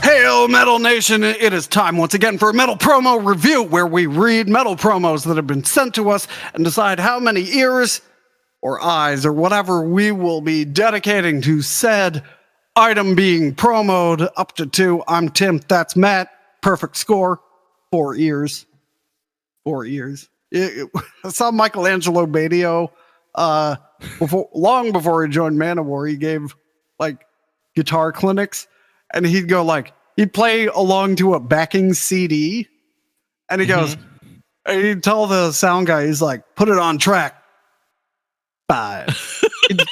Hail Metal Nation, it is time once again for a metal promo review where we read metal promos that have been sent to us and decide how many ears or eyes or whatever we will be dedicating to said item being promoed up to 2. I'm Tim, that's Matt. Perfect score. 4 ears. 4 ears. I saw Michelangelo Badio long before he joined Manowar. He gave like guitar clinics and he'd go like, he'd play along to a backing CD and he goes, and he'd tell the sound guy, he's like, put it on track 5.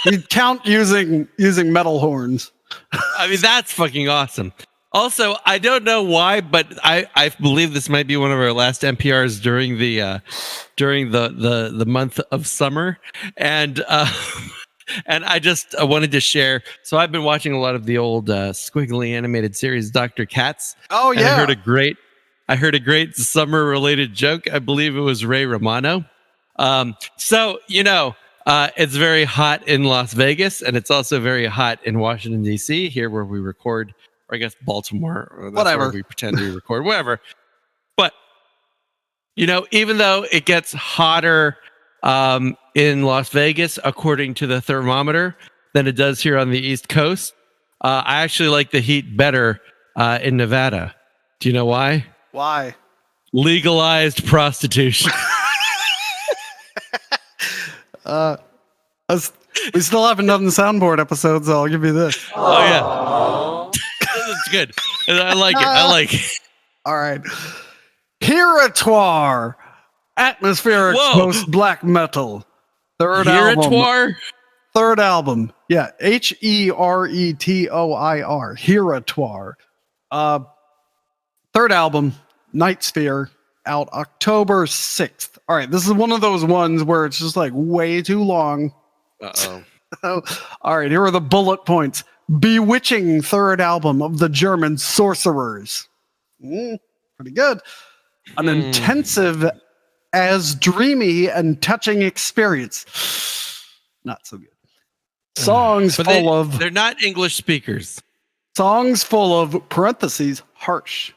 he'd count using metal horns. I mean, that's fucking awesome. Also, I don't know why, but I believe this might be one of our last NPRs during the month of summer, and I just wanted to share. So I've been watching a lot of the old squiggly animated series, Dr. Katz. Oh yeah, I heard a great summer related joke. I believe it was Ray Romano. So it's very hot in Las Vegas, and it's also very hot in Washington D.C. here where we record. Or I guess Baltimore, or whatever. We pretend we record, whatever. But, even though it gets hotter in Las Vegas, according to the thermometer, than it does here on the East Coast, I actually like the heat better in Nevada. Do you know why? Why? Legalized prostitution. We still haven't done the soundboard episodes, so I'll give you this. Oh, yeah. It's good. I like it. All right. HERETOIR. Atmospheric post-black metal. Third album. Yeah. HERETOIR. HERETOIR. Third album, Night Sphere, out October 6th. All right. This is one of those ones where it's just like way too long. Uh-oh. All right. Here are the bullet points. Bewitching third album of the German Sorcerers. Pretty good. An intensive as dreamy and touching experience. Not so good. They're not English speakers. Songs full of parentheses, harsh.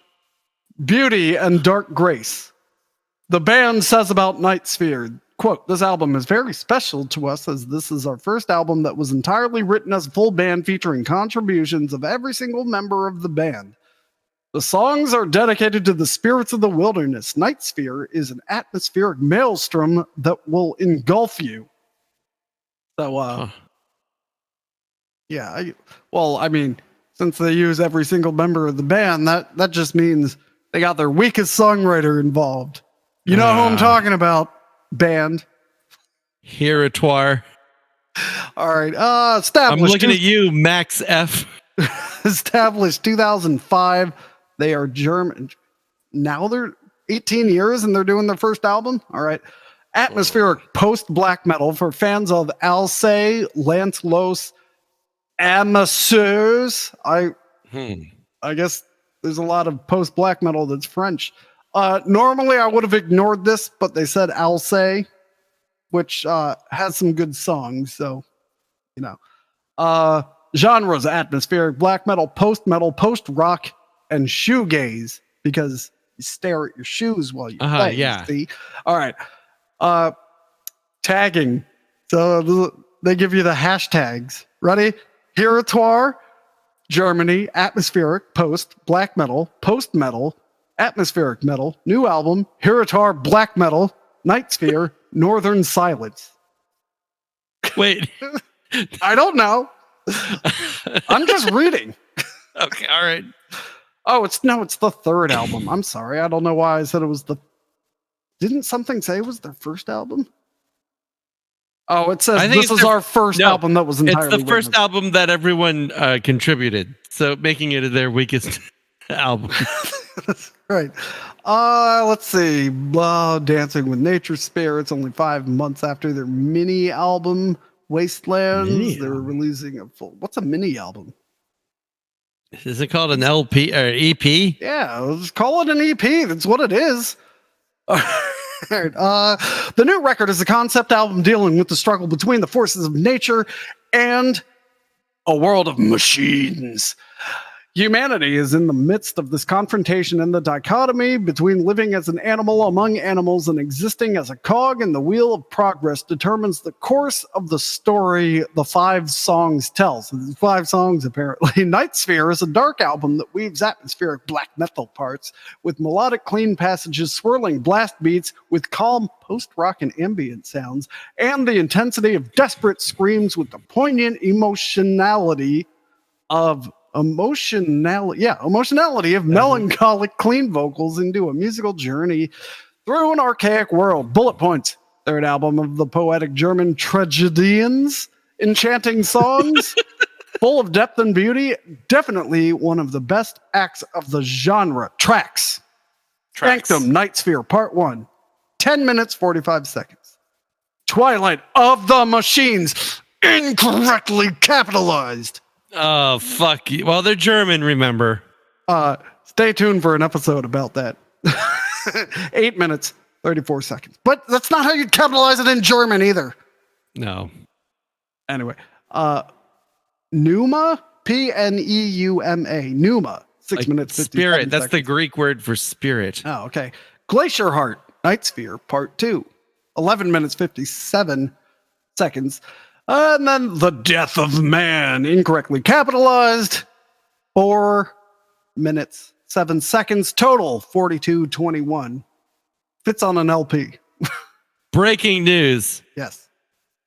Beauty and dark grace. The band says about Night Sphere, quote, this album is very special to us as this is our first album that was entirely written as a full band featuring contributions of every single member of the band. The songs are dedicated to the spirits of the wilderness. Night Sphere is an atmospheric maelstrom that will engulf you. So, yeah, since they use every single member of the band, that just means they got their weakest songwriter involved. You know who I'm talking about, band. HERETOIR. All right. Established. I'm looking at you, Max F. Established 2005. They are German. Now they're 18 years and they're doing their first album. All right. Atmospheric post-black metal for fans of Alcé, Lancelos, Amateurs. I guess there's a lot of post-black metal that's French. Normally I would have ignored this, but they said Alcé, which has some good songs. So, genres: atmospheric black metal, post-rock, and shoegaze, because you stare at your shoes while you play. Yeah. See? All right. Tagging. So they give you the hashtags. Ready? HERETOIR, Germany, atmospheric, black metal, post-metal, atmospheric metal, new album, HERETOIR, black metal, Night Sphere, Northern Silence. Wait. I don't know. I'm just reading. Okay, all right. Oh, it's the third album. I'm sorry. I don't know why I said it was didn't something say it was their first album? Oh, it says this is our first album that was entirely It's the first album that everyone contributed, so making it their weakest album. That's right. Let's see. Dancing with Nature Spirits, only 5 months after their mini album, Wastelands. They're releasing a full... What's a mini album? Is it called an LP or EP? Yeah, let's call it an EP. That's what it is. Right. The new record is a concept album dealing with the struggle between the forces of nature and a world of machines. Humanity is in the midst of this confrontation and the dichotomy between living as an animal among animals and existing as a cog in the wheel of progress determines the course of the story the 5 songs tells. And 5 songs, apparently. Night Sphere is a dark album that weaves atmospheric black metal parts with melodic clean passages, swirling blast beats with calm post-rock and ambient sounds, and the intensity of desperate screams with the poignant emotionality of melancholic clean vocals into a musical journey through an archaic world. Bullet Points, third album of the poetic German tragedians, enchanting songs, full of depth and beauty, definitely one of the best acts of the genre. Tracks. Sanctum, Night Sphere, Part 1, 10 minutes, 45 seconds. Twilight of the Machines, incorrectly capitalized. Oh, fuck you. Well, they're German, remember. Stay tuned for an episode about that. 8 minutes, 34 seconds. But that's not how you capitalize it in German either. No. Anyway, Pneuma, Pneuma, Pneuma, 6 minutes, 57 spirit. That's seconds. the Greek word for spirit. Oh, okay. Glacier Heart, Night Sphere, Part 2, 11 minutes, 57 seconds. And then The Death of Man, incorrectly capitalized, 4 minutes, 7 seconds, total 42:21. Fits on an LP. Breaking news. Yes.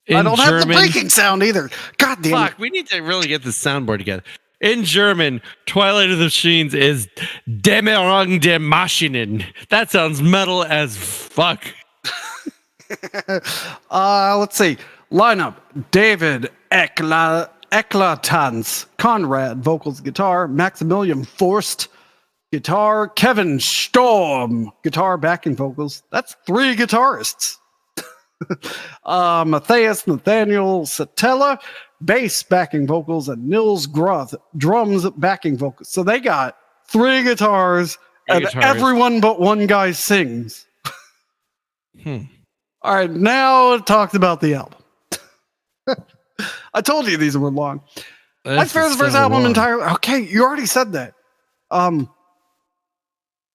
In I don't German, have the breaking sound either. God damn fuck, it. we need to really get the soundboard together. In German, Twilight of the Machines is Dämmerung der Maschinen. That sounds metal as fuck. Let's see. Lineup: David Eklatans, Conrad, vocals, guitar, Maximilian Forst, guitar, Kevin Storm, guitar, backing vocals. That's 3 guitarists. Matthias Nathaniel Satella, bass, backing vocals, and Nils Groth, drums, backing vocals. So they got 3 guitars, and everyone but one guy sings. All right, now talked about the album. I told you these were long. That's the first album entirely. Okay, you already said that.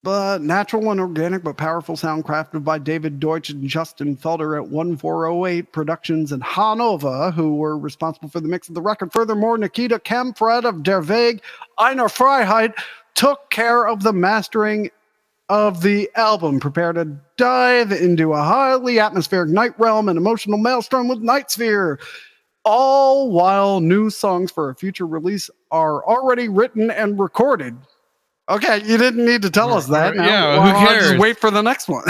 But natural and organic but powerful sound crafted by David Deutsch and Justin Felder at 1408 Productions in Hanover, who were responsible for the mix of the record. Furthermore, Nikita Kamprad of Der Weg, Einer Freiheit took care of the mastering of the album. Prepare to dive into a highly atmospheric night realm and emotional maelstrom with Night Sphere. All while new songs for a future release are already written and recorded. Okay, you didn't need to tell us that. Now, yeah, who cares? Just wait for the next one.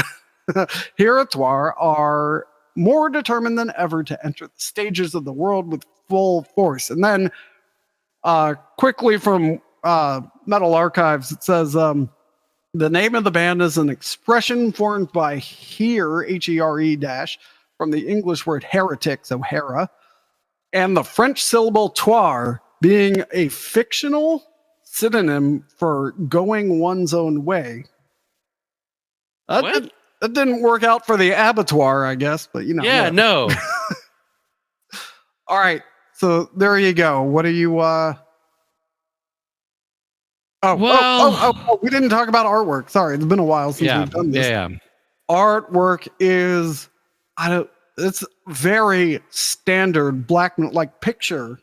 HERETOIR are more determined than ever to enter the stages of the world with full force. And then quickly from Metal Archives, it says the name of the band is an expression formed by here, H-E-R-E dash, from the English word heretic, so hera, and the French syllable toire being a fictional synonym for going one's own way. That didn't work out for the abattoir, I guess, but you know. Yeah, no. All right, so there you go. What are you? We didn't talk about artwork. Sorry, it's been a while since we've done this. Yeah. Artwork is, it's very standard black, like picture,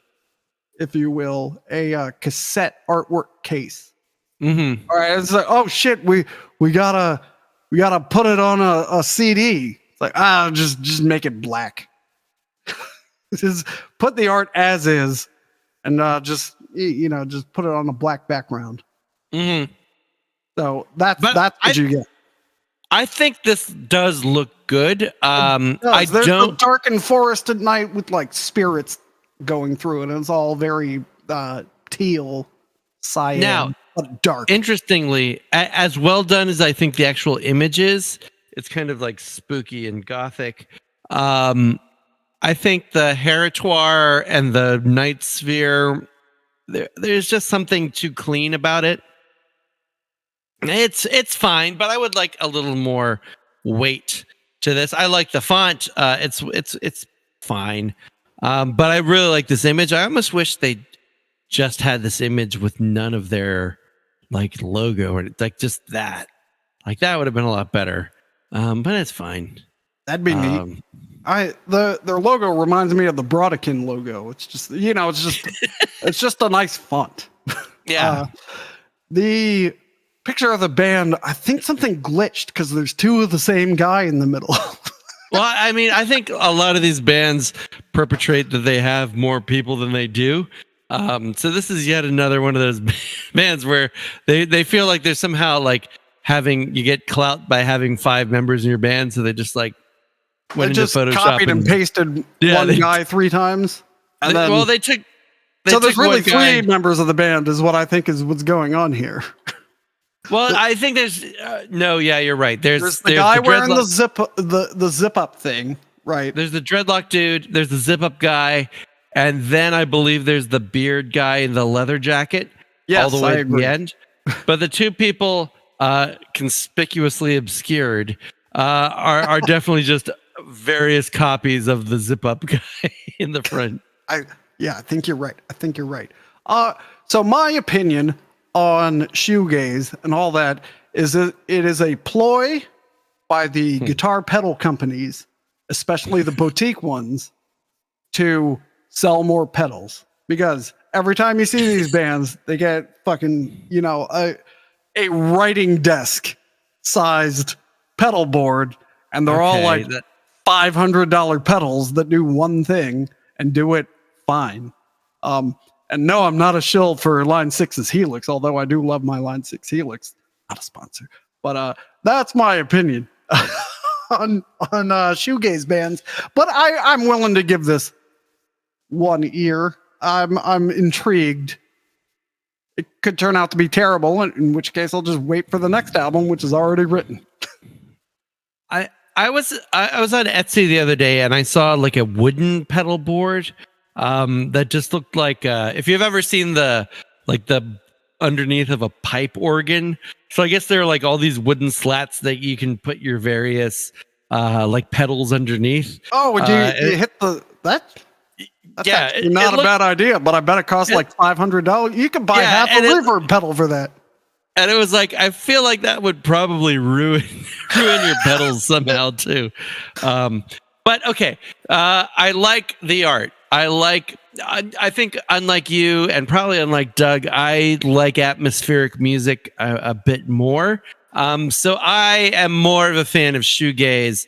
if you will, a cassette artwork case. Mm-hmm. All right, it's like, oh shit, we gotta put it on a CD. It's like, just make it black. Just put the art as is, and just put it on a black background. Mm-hmm. So that's what you get. I think this does look good. There's a darkened forest at night with like spirits going through it, and it's all very teal, cyan, now, but dark. Interestingly, as well done as I think the actual image is, it's kind of like spooky and gothic. I think the HERETOIR and the Night Sphere, there's just something too clean about it. It's fine, but I would like a little more weight to this. I like the font. It's fine. But I really like this image. I almost wish they just had this image with none of their like logo or like just that. Like that would have been a lot better. But it's fine. That'd be neat. Their logo reminds me of the Brodekin logo. It's just it's just a nice font. Yeah. The picture of the band, I think something glitched because there's two of the same guy in the middle. Well, I mean, I think a lot of these bands perpetrate that they have more people than they do. So this is yet another one of those bands where they feel like they're somehow like you get clout by having 5 members in your band. So they just like went into just Photoshop copied and pasted one guy 3 times. And then, they took. So there's really 3 members of the band is what I think is what's going on here. Well, I think there's no. Yeah, you're right. There's the guy wearing the zip up thing, right? There's the dreadlock dude. There's the zip up guy, and then I believe there's the beard guy in the leather jacket. Yes, all the way to the end. But the 2 people conspicuously obscured are definitely just various copies of the zip up guy in the front. I think you're right. So my opinion on shoegaze and all that is that it is a ploy by the guitar pedal companies, especially the boutique ones, to sell more pedals. Because every time you see these bands, they get fucking, a writing desk sized pedal board, and they're all like $500 pedals that do one thing and do it fine. And no, I'm not a shill for Line 6's Helix, although I do love my Line 6 Helix. Not a sponsor. But that's my opinion on shoegaze bands. But I'm willing to give this one ear. I'm intrigued. It could turn out to be terrible, in which case I'll just wait for the next album, which is already written. I was on Etsy the other day and I saw like a wooden pedal board that just looked like if you've ever seen the underneath of a pipe organ. So I guess there are like all these wooden slats that you can put your various like pedals underneath. Oh, would you hit that? That's not a bad idea, but I bet it costs like $500. You could buy half a reverb pedal for that. And it was like, I feel like that would probably ruin your pedals somehow too. But okay, I like the art. I think unlike you and probably unlike Doug, I like atmospheric music a bit more. So I am more of a fan of shoegaze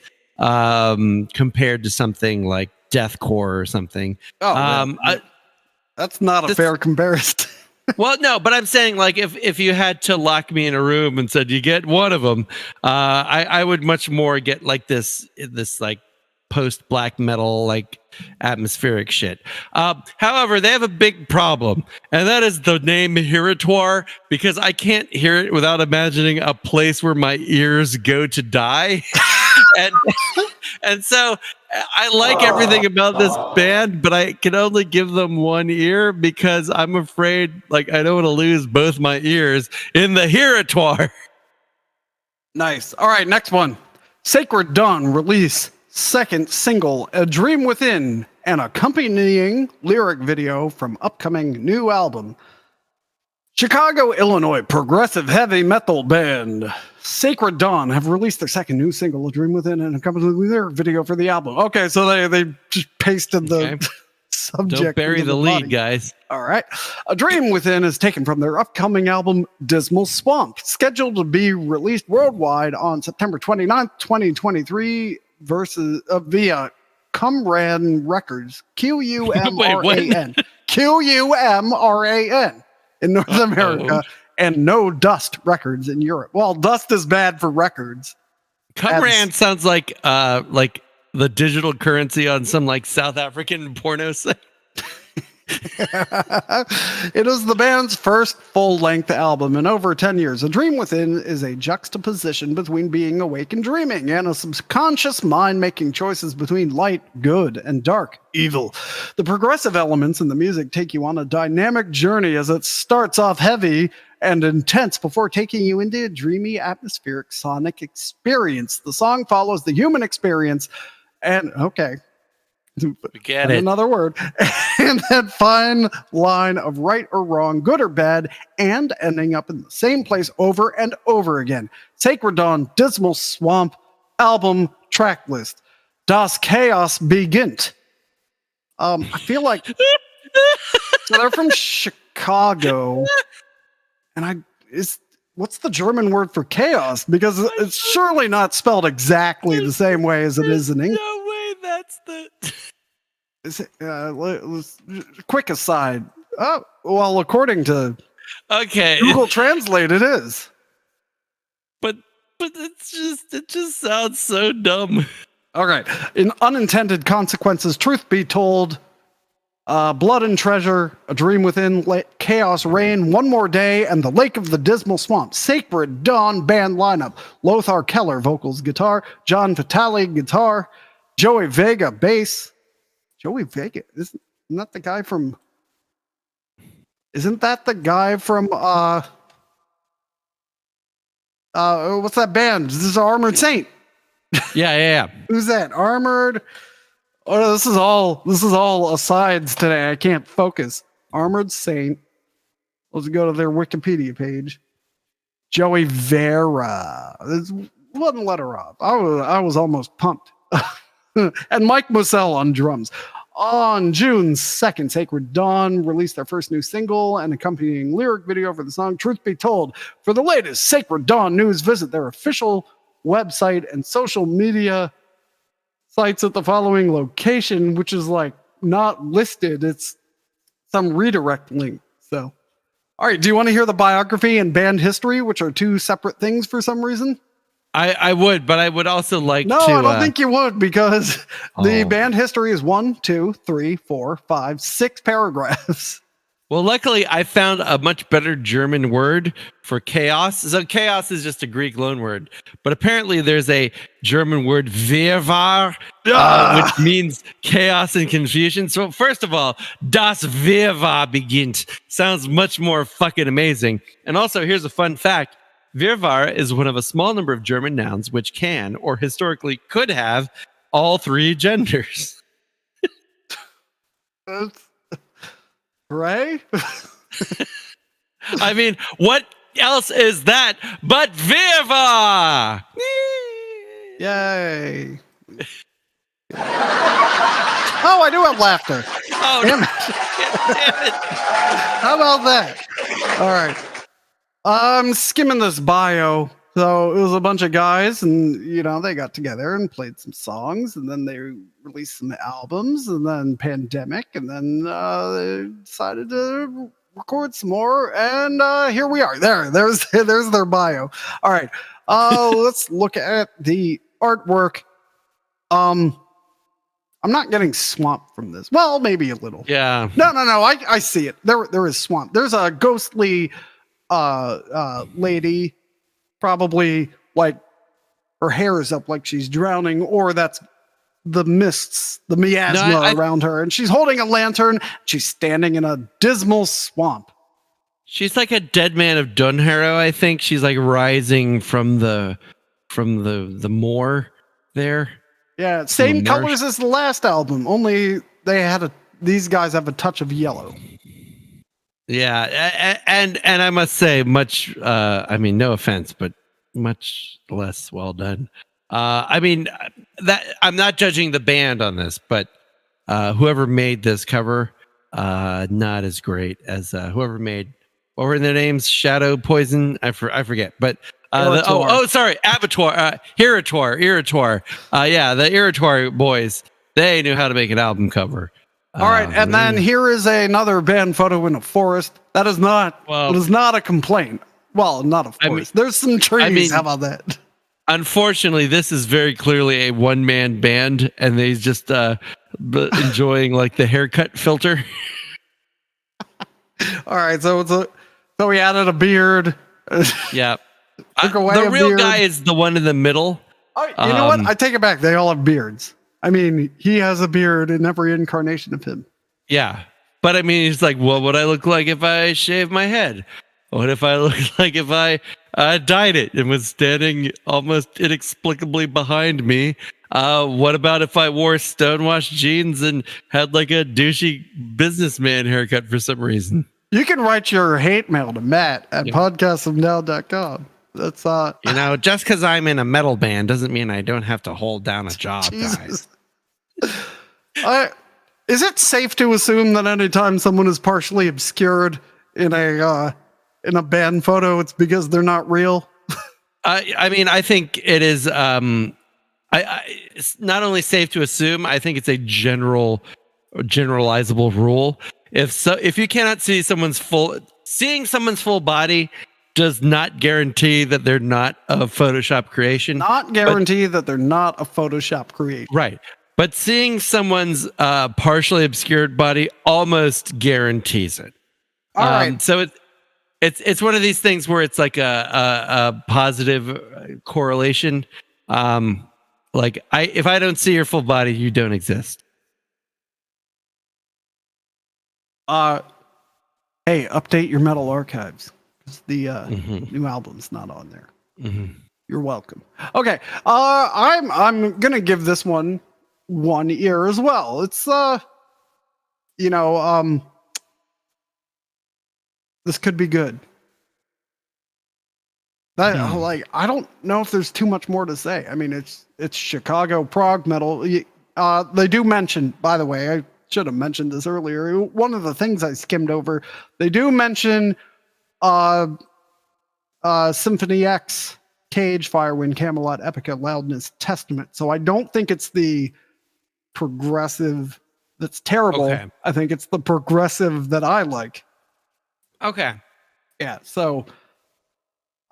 compared to something like deathcore or something. That's not a fair comparison. Well, no, but I'm saying like if you had to lock me in a room and said you get one of them, I would much more get like this like post black metal like atmospheric shit. However, they have a big problem, and that is the name HERETOIR, because I can't hear it without imagining a place where my ears go to die. and so I like everything about this band, but I can only give them one ear because I'm afraid like I don't want to lose both my ears in the HERETOIR. Nice. All right, next one. Sacred Dawn release second single, A Dream Within, and accompanying lyric video from upcoming new album. Chicago, Illinois progressive heavy metal band Sacred Dawn have released their second new single, A Dream Within, and accompanying lyric video for the album. Okay, so they just pasted the subject. Don't bury the lead, body. Guys. All right. A Dream Within is taken from their upcoming album, Dismal Swamp, scheduled to be released worldwide on September 29th, 2023, via Qumran Records, Qumran, Qumran in North America, and No Dust Records in Europe. Well, dust is bad for records. Qumran sounds like the digital currency on some like South African porno site. It is the band's first full-length album in over 10 years. A Dream Within is a juxtaposition between being awake and dreaming, and a subconscious mind making choices between light, good, and dark, evil. The progressive elements in the music take you on a dynamic journey as it starts off heavy and intense before taking you into a dreamy, atmospheric, sonic experience. The song follows the human experience and, We get Find it. another word. And that fine line of right or wrong, good or bad, and ending up in the same place over and over again. Sacred Dawn, Dismal Swamp, album track list. Das Chaos beginnt. I feel like so they're from Chicago, and what's the German word for chaos? Because it's surely not spelled exactly the same way as it is in English. No way, that's the. Is it, quick aside. Oh, well, according to Okay. Google Translate, it is. But it just sounds so dumb. All right. In unintended consequences, truth be told, blood and treasure, a dream within, chaos reign, one more day, and the lake of the dismal swamp. Sacred Dawn band lineup. Lothar Keller, vocals, guitar. John Vitale, guitar. Joey Vega, bass. Joey Vega, isn't that the guy from? Isn't that the guy from? What's that band? This is Armored Saint. Yeah. Who's that? Armored. Oh, this is all asides today. I can't focus. Armored Saint. Let's go to their Wikipedia page. Joey Vera. There's one letter off. I was almost pumped. And Mike Moselle on drums. On June 2nd, Sacred Dawn released their first new single and accompanying lyric video for the song. Truth be told, for the latest Sacred Dawn news, visit their official website and social media sites at the following location, which is like not listed. It's some redirect link. So, all right. Do you want to hear the biography and band history, which are two separate things for some reason? I would, but I would also like No, to. I don't think you would, because the band history is 1, 2, 3, 4, 5, 6 paragraphs. Well, luckily, I found a much better German word for chaos. So chaos is just a Greek loanword, but apparently there's a German word Wirrwarr, which means chaos and confusion. So first of all, das Wirrwarr beginnt sounds much more fucking amazing. And also, here's a fun fact. Wirrwarr is one of a small number of German nouns which can, or historically could have, all three genders. Right? I mean, what else is that but Wirrwarr? Yay. Oh, I do have laughter. Oh, Damn no. it. Damn it. How about that? All right. I'm skimming this bio. So it was a bunch of guys, and they got together and played some songs, and then they released some albums, and then pandemic, and then they decided to record some more, and here we are. There's their bio. All right, let's look at the artwork. I'm not getting swamp from this. Well, maybe a little. Yeah. No. I see it. There is swamp. There's a ghostly lady, probably like her hair is up like she's drowning, or that's the mists, the miasma around her, and she's holding a lantern. She's standing in a dismal swamp. She's like a dead man of Dunharrow, I think. She's like rising from the moor there. Yeah, same colors as the last album, only these guys have a touch of yellow. Yeah, and I must say, much. I mean, no offense, but much less well done. I mean, that I'm not judging the band on this, but whoever made this cover, not as great as whoever made. What were their names? Shadow Poison. I forget, but. Sorry, Abattoir, HERETOIR. Yeah, the HERETOIR boys. They knew how to make an album cover. All right, and then here is another band photo in a forest. That is not. It is not a complaint. Well, not a forest. There's some trees. How about that? Unfortunately, this is very clearly a one-man band, and they just enjoying like the haircut filter. All right, so we added a beard. Yeah. The real beard. guy is the one in the middle. Oh, you know what? I take it back. They all have beards. I mean, he has a beard in every incarnation of him. Yeah. But I mean, he's like, what would I look like if I shaved my head? What if I looked like if I dyed it and was standing almost inexplicably behind me What about if I wore stonewashed jeans and had like a douchey businessman haircut for some reason? You can write your hate mail to Matt at podcastofnow.com. That's just because I'm in a metal band doesn't mean I don't have to hold down a job, guys. Is it safe to assume that anytime someone is partially obscured in a band photo, it's because they're not real? I mean, I think it is. It's not only safe to assume. I think it's a generalizable rule. If you cannot see seeing someone's full body does not guarantee that they're not a Photoshop creation. Not guarantee that they're not a Photoshop creation. Right. But seeing someone's partially obscured body almost guarantees it. All right. So it's one of these things where it's like a positive correlation. If I don't see your full body, you don't exist. Hey, update your metal archives. The new album's not on there. You're welcome. Okay. I'm gonna give this one ear as well. It's this could be good. I don't know if there's too much more to say. I mean, it's Chicago prog metal. They do mention, by the way, I should have mentioned this earlier. One of the things I skimmed over, they do mention Symphony X, Cage, Firewind, Camelot, Epica, Loudness, Testament. So I don't think it's the progressive that's terrible. Okay. I think it's the progressive that I like. Okay. Yeah. So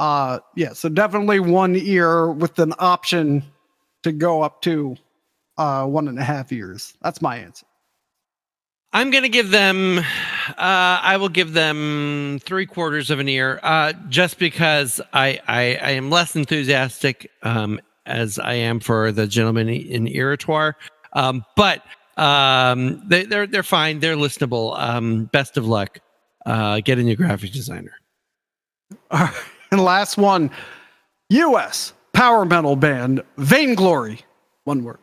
so definitely one ear with an option to go up to 1.5 years. That's my answer. I'm going to give them, I will give them 3/4 of an ear, just because I am less enthusiastic as I am for the gentleman in HERETOIR. But they're fine. They're listenable. Best of luck. Get a new graphic designer. All right. And last one, U.S. power metal band Vainglory, one word,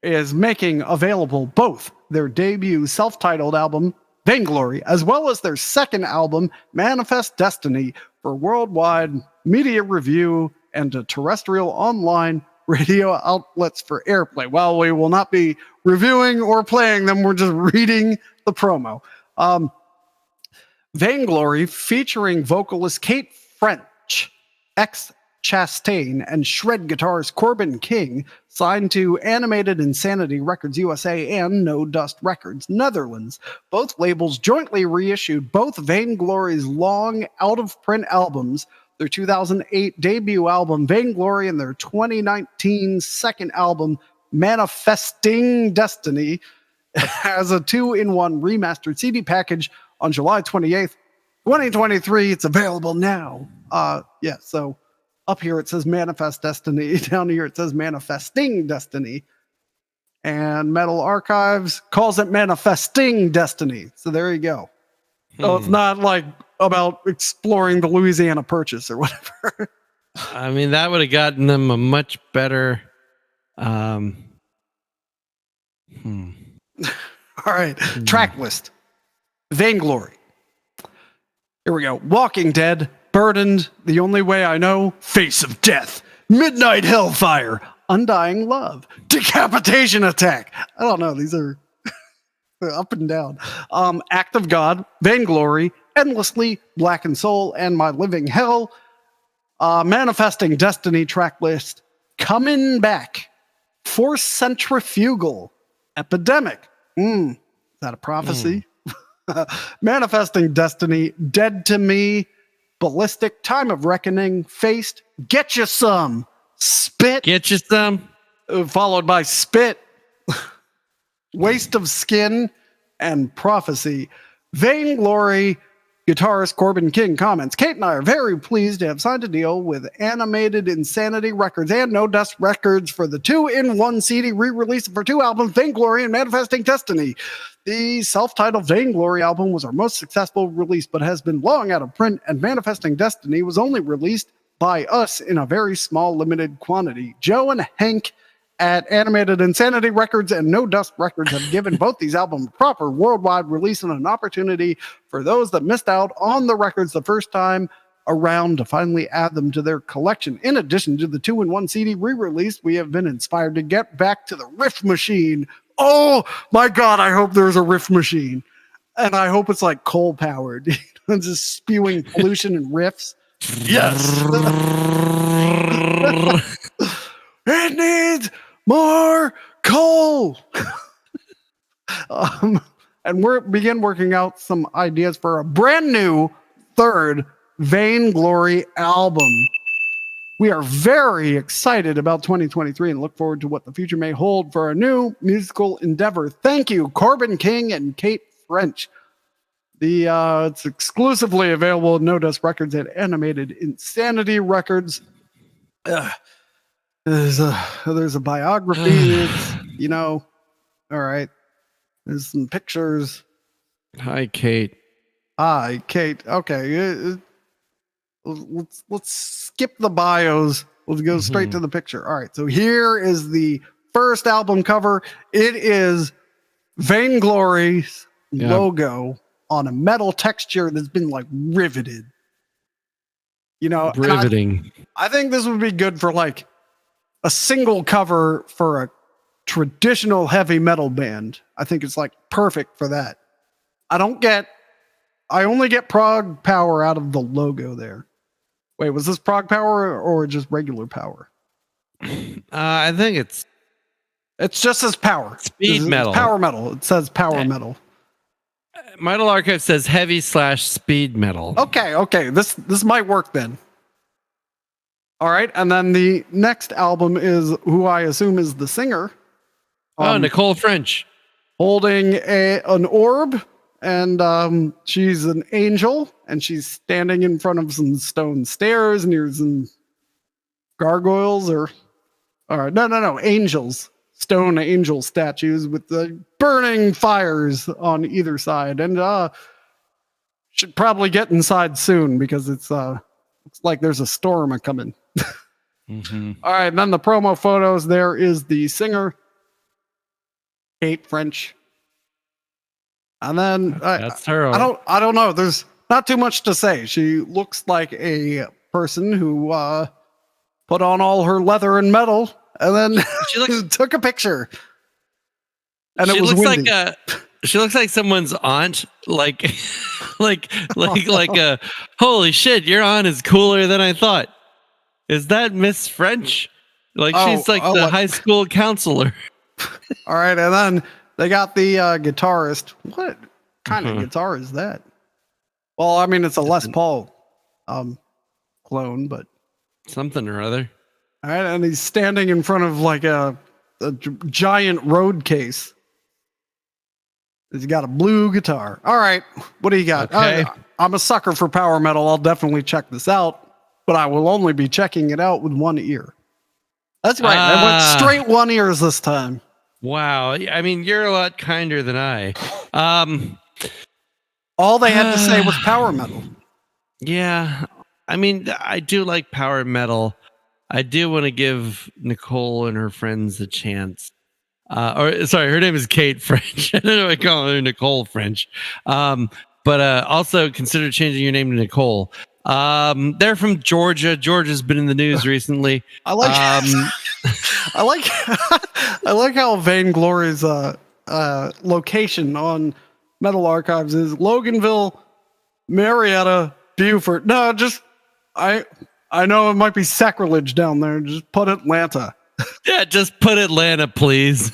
is making available both their debut self-titled album, Vainglory, as well as their second album, Manifest Destiny, for worldwide media review and to terrestrial online radio outlets for airplay. While we will not be reviewing or playing them, we're just reading the promo. Vainglory, featuring vocalist Kate French, ex-Chastain, and shred guitarist Corbin King, signed to Animated Insanity Records USA and No Dust Records Netherlands. Both labels jointly reissued both Vainglory's long out-of-print albums, their 2008 debut album Vainglory and their 2019 second album Manifesting Destiny, as a 2-in-1 remastered CD package on July 28th, 2023. It's available now. So up here it says Manifest Destiny. Down here it says Manifesting Destiny. And Metal Archives calls it Manifesting Destiny. So there you go. So it's not like about exploring the Louisiana Purchase or whatever. I mean, that would have gotten them a much better... All right. Track list. Vainglory. Here we go. Walking Dead, Burdened, The Only Way I Know, Face of Death, Midnight Hellfire, Undying Love, Decapitation Attack. I don't know. These are up and down. Act of God, Vainglory, Endlessly, Blackened Soul, and My Living Hell. Manifesting Destiny track list. Coming Back, Force Centrifugal, Epidemic. Is that a prophecy? Manifesting Destiny, Dead to Me, Ballistic, Time of Reckoning, Faced, Get You Some, Spit. Get You Some. Followed by Spit, Waste of Skin, and Prophecy. Vainglory, guitarist Corbin King comments, Kate and I are very pleased to have signed a deal with Animated Insanity Records and No Dust Records for the 2-in-1 CD re-release for 2 albums, Vainglory and Manifesting Destiny. The self-titled Vainglory album was our most successful release, but has been long out of print, and Manifesting Destiny was only released by us in a very small, limited quantity. Joe and Hank at Animated Insanity Records and No Dust Records have given both these albums a proper worldwide release and an opportunity for those that missed out on the records the first time around to finally add them to their collection. In addition to the 2-in-1 CD re-release, we have been inspired to get back to the riff machine. Oh my God, I hope there's a riff machine. And I hope it's like coal powered, just spewing pollution and riffs. Yes. It needs more coal. And we're begin working out some ideas for a brand new third Vainglory album. We are very excited about 2023 and look forward to what the future may hold for a new musical endeavor. Thank you, Corbin King and Kate French. It's exclusively available at No Dust Records and Animated Insanity Records. There's a biography. It's, all right. There's some pictures. Hi, Kate. Hi, Kate. Okay. Let's skip the bios. Let's go straight to the picture. All right. So here is the first album cover. It is Vainglory's logo on a metal texture that's been like riveted. Riveting. I think this would be good for like a single cover for a traditional heavy metal band. I think it's like perfect for that. I only get prog power out of the logo there. Wait, was this prog power or just regular power? I think it's just as power. Speed metal. Power metal. It says power metal. Metal Archive says heavy/speed metal. Okay. This might work then. All right, and then the next album is who I assume is the singer. Nicole French. Holding an orb, and she's an angel, and she's standing in front of some stone stairs near some gargoyles no, angels. Stone angel statues with the burning fires on either side, and should probably get inside soon because it's looks like there's a storm a coming. All right, and then the promo photos. There is the singer, Kate French, and then that's her. I don't know. There's not too much to say. She looks like a person who put on all her leather and metal. And then she took a picture, and it was windy. She looks like someone's aunt. Like holy shit, your aunt is cooler than I thought. Is that Miss French? She's like the high school counselor. All right, and then they got the guitarist. What kind of guitar is that? Well, I mean, it's a Les Paul clone, but something or other. All right, and he's standing in front of like a giant road case. He's got a blue guitar. All right, what do you got? Okay. I'm a sucker for power metal. I'll definitely check this out, but I will only be checking it out with one ear. That's right. I went straight one ears this time. Wow. I mean, you're a lot kinder than I. All they had to say was power metal. Yeah. I mean, I do like power metal. I do want to give Nicole and her friends a chance. Her name is Kate French. I don't know why I call her Nicole French. But also consider changing your name to Nicole. They're from Georgia. Georgia's been in the news recently. I like how Vainglory's location on Metal Archives is Loganville, Marietta, Beaufort. No, just I know it might be sacrilege down there. Just put Atlanta. Yeah, just put Atlanta, please.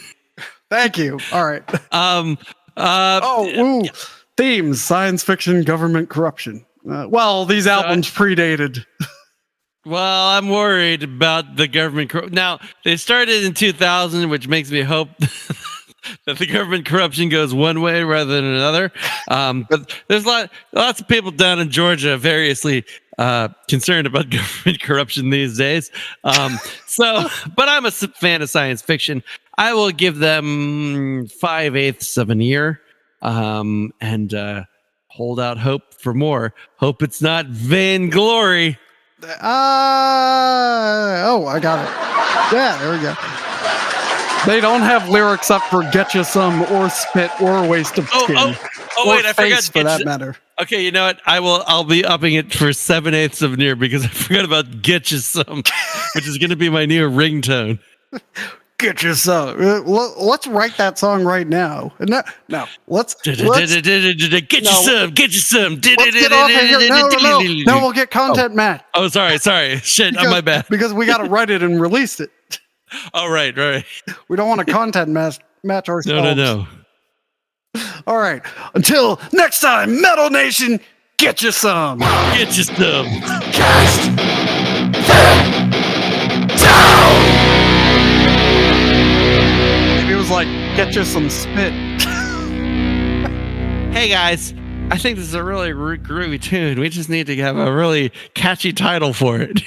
Thank you. All right. Themes: science fiction, government corruption. These albums predated. Well, I'm worried about the government. Now, they started in 2000, which makes me hope that the government corruption goes one way rather than another. But there's lots of people down in Georgia variously concerned about government corruption these days. But I'm a fan of science fiction. I will give them 5/8 of an ear, and hold out hope for more. Hope it's not Vainglory. I got it. Yeah, there we go. They don't have lyrics up for "Get You Some" or "Spit" or "Waste of Skin." Oh, or wait, I "Face" forgot for that matter. Okay, you know what? I'll be upping it for 7/8 of an ear because I forgot about "Get You Some," which is going to be my new ringtone. Get you some. Let's write that song right now. No, let's get you some. Get you some. Let's get off of here. No, we'll get content, Matt. Oh, sorry. Shit, my bad. Because we got to write it and release it. Oh, right. We don't want a content match ourselves. No. All right. Until next time, Metal Nation, get you some. Get you some. Cast them down. Maybe it was like, get you some spit. Hey, guys. I think this is a really groovy tune. We just need to have a really catchy title for it.